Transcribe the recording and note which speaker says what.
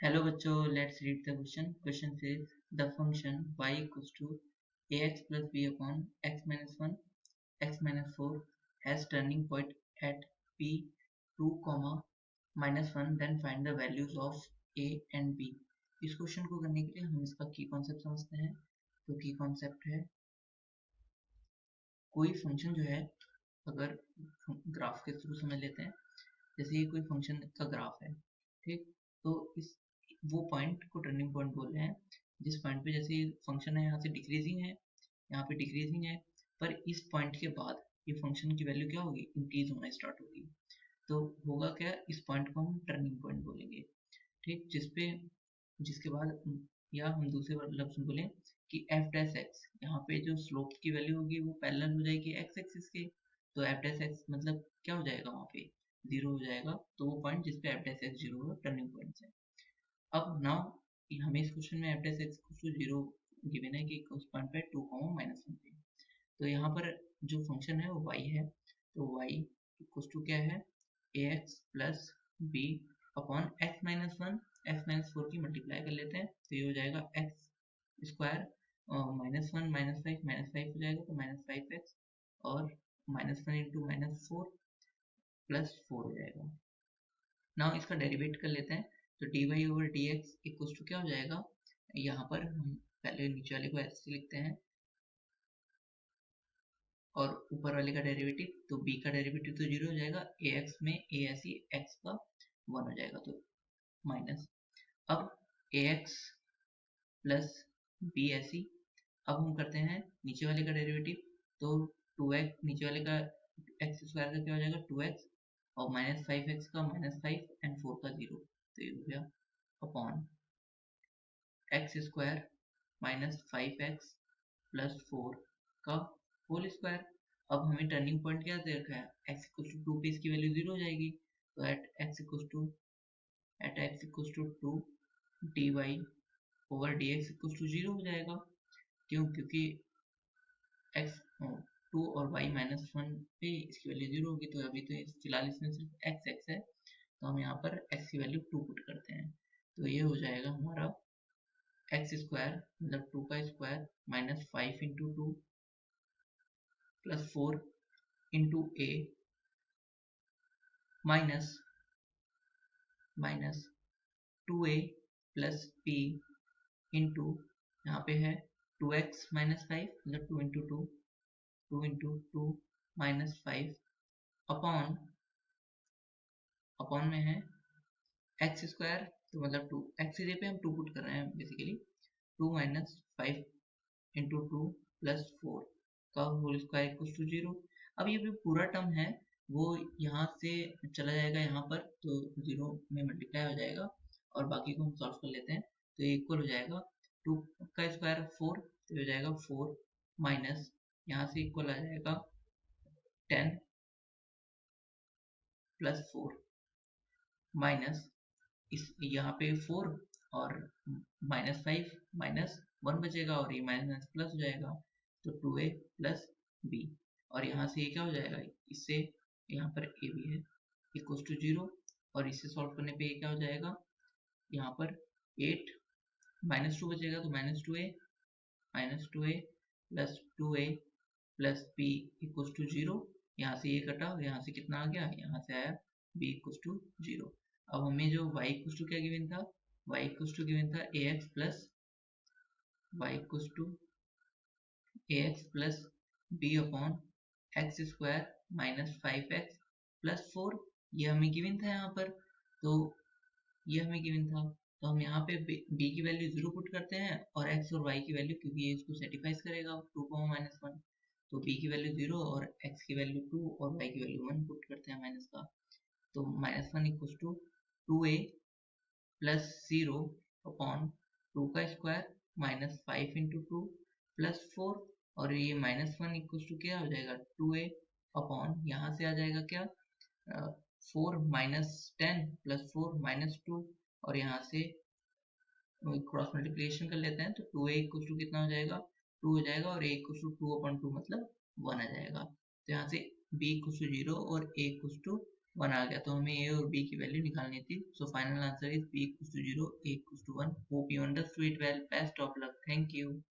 Speaker 1: Hello बच्चों, let's read the question. Question says the function y equals to ax plus b upon x minus 1 x minus 4 has turning point at p 2 comma minus 1 then find the values of a and b. इस question को करने के लिए हम इसका की concept समझते हैं. तो की कॉन्सेप्ट है कोई फंक्शन जो है अगर ग्राफ के थ्रू समझ लेते हैं. जैसे ये कोई फंक्शन का ग्राफ है, ठीक. तो इस वो पॉइंट को टर्निंग पॉइंट बोल रहे हैं जिस पॉइंट पे जैसे फंक्शन है यहाँ से डिक्रीजिंग है, यहाँ पे डिक्रीजिंग है, पर इस पॉइंट के बाद ये फंक्शन की वैल्यू क्या होगी, इंक्रीज होना स्टार्ट होगी. तो होगा क्या, इस पॉइंट को हम टर्निंग पॉइंट बोलेंगे, ठीक. जिसके बाद या हम दूसरे लफ्ज में बोलें कि एफ डैश एक्स, यहाँ पे जो स्लोप की वैल्यू होगी वो पैरेलल हो जाएगी एक्स एक्सिस के. तो एफ डैश एक्स मतलब क्या हो जाएगा, वहाँ पे जीरो हो जाएगा. तो वो पॉइंट जिसपे एफ डैश एक्स जीरो होगा टर्निंग पॉइंट से. अब नाउ हमें इस क्वेश्चन में F dash X to zero given है कि उस पॉइंट पे 2 माइनस 1 पे. तो यहाँ पर जो फंक्शन है वो y है. तो y इक्वल टू क्या है, ax plus b upon x minus 1 x minus 4 की मल्टीप्लाई कर लेते हैं. तो ये हो जाएगा x स्क्वायर माइनस 1 माइनस 5 हो जाएगा. तो माइनस 5x और माइनस 1 इंटू माइनस 4 प्लस 4 हो जाएगा. नाउ इसका डेरिवेट कर लेते हैं. तो dy over dx equal to क्या हो जाएगा, यहाँ पर हम पहले नीचे वाले को ऐसे लिखते हैं और ऊपर वाले का डेरिवेटिव. तो b का डेरिवेटिव तो जीरो हो जाएगा, ax में a ऐसी x का 1 हो जाएगा. तो माइनस, अब ax प्लस b ऐसी. अब हम करते हैं नीचे वाले का डेरिवेटिव. तो 2x नीचे वाले का x स्क्वायर का क्या हो जाएगा 2x और माइनस 5x का माइनस 5 एंड 4 का 0. तो ये हो गया upon x square minus 5x plus 4 का होल स्क्वायर. अब हमें टर्निंग पॉइंट क्या दे रखा है, x इक्वल टू 2 पे इसकी वैल्यू 0 हो जाएगी. तो at x equal to 2 dy over dx equal to 0 हो जाएगा. क्यों, क्योंकि x 2 और y माइनस 1 पे इसकी वैल्यू 0 होगी. तो अभी तो फिलहाल इसमें सिर्फ x है, तो हम यहाँ पर x की वैल्यू 2 पुट करते हैं. तो ये हो जाएगा हमारा एक्स स्क्वायर मतलब 2 का square minus 5 into 2 plus 4 into A minus 2a plus b into यहाँ पे है 2x माइनस 5 मतलब 2 इंटू 2 माइनस 5 अपॉन में है एक्स स्क्वायर. तो मतलब 2 एक्स की जगह पे हम 2 पुट कर रहे हैं बेसिकली. 2 माइनस 5 इंटू 2 प्लस 4 का होल स्क्वायर इक्वल टू 0. अब ये जो पूरा टर्म है वो यहाँ से चला जाएगा यहाँ पर, तो 0 में मल्टीप्लाई हो जाएगा और बाकी को हम सॉल्व कर लेते हैं. तो ये इक्वल हो जाएगा 2 का स्क्वायर 4. तो हो जाएगा 4 माइनस यहाँ से इक्वल आ जाएगा 10 प्लस 4 माइनस इस यहाँ पे 4 और माइनस 5 माइनस 1 बचेगा और ये माइनस प्लस हो जाएगा. तो 2a प्लस b और यहाँ से ये क्या हो जाएगा, इससे यहाँ पर a भी है इक्वल टू 0 और इसे सॉल्व करने पे ये क्या हो जाएगा, यहाँ पर 8 माइनस 2 बचेगा. तो minus 2a plus 2a plus b equal to 0. यहाँ से ये कटा, यहाँ से कितना आ गया, यहाँ से आया b इक्वल टू 0. अब हमें जो y इक्वल टू क्या गिवन था, y इक्वल टू गिवन था ax plus b upon x square minus 5x plus 4. ये हमें गिवन था यहाँ पर. तो ये हमें गिवन था, तो हम यहाँ पे b की वैल्यू 0 पुट करते हैं और x और y की वैल्यू, क्योंकि ये इसको सेटिफाइज करेगा 2 माइनस 1. तो b की वैल्यू 0 और x की वैल्यू 2 और y की वैल्यू 1 पुट करते हैं माइनस का. तो minus 1 equal to 2a plus 0 upon 2 का स्क्वायर माइनस 5 इंटू 2 प्लस 4 और ये माइनस 1 इक्वल टू क्या हो जाएगा 2a अपॉन यहाँ से आ जाएगा क्या 4 माइनस 10 प्लस 4 माइनस 2 और यहाँ से क्रॉस मल्टीप्लिकेशन कर लेते हैं. तो 2a इक्वल टू कितना हो जाएगा 2 हो जाएगा और a इक्वल टू 2 अपॉन 2 मतलब 1 आ जाएगा. तो यहाँ से b इक्वल टू 0 और a इक्वल टू 1 आ गया, तो हमें a और b की वैल्यू निकालनी थी. So final answer is b equals to 0, a equals to 1. Hope you understood it well. Best of luck. Thank you.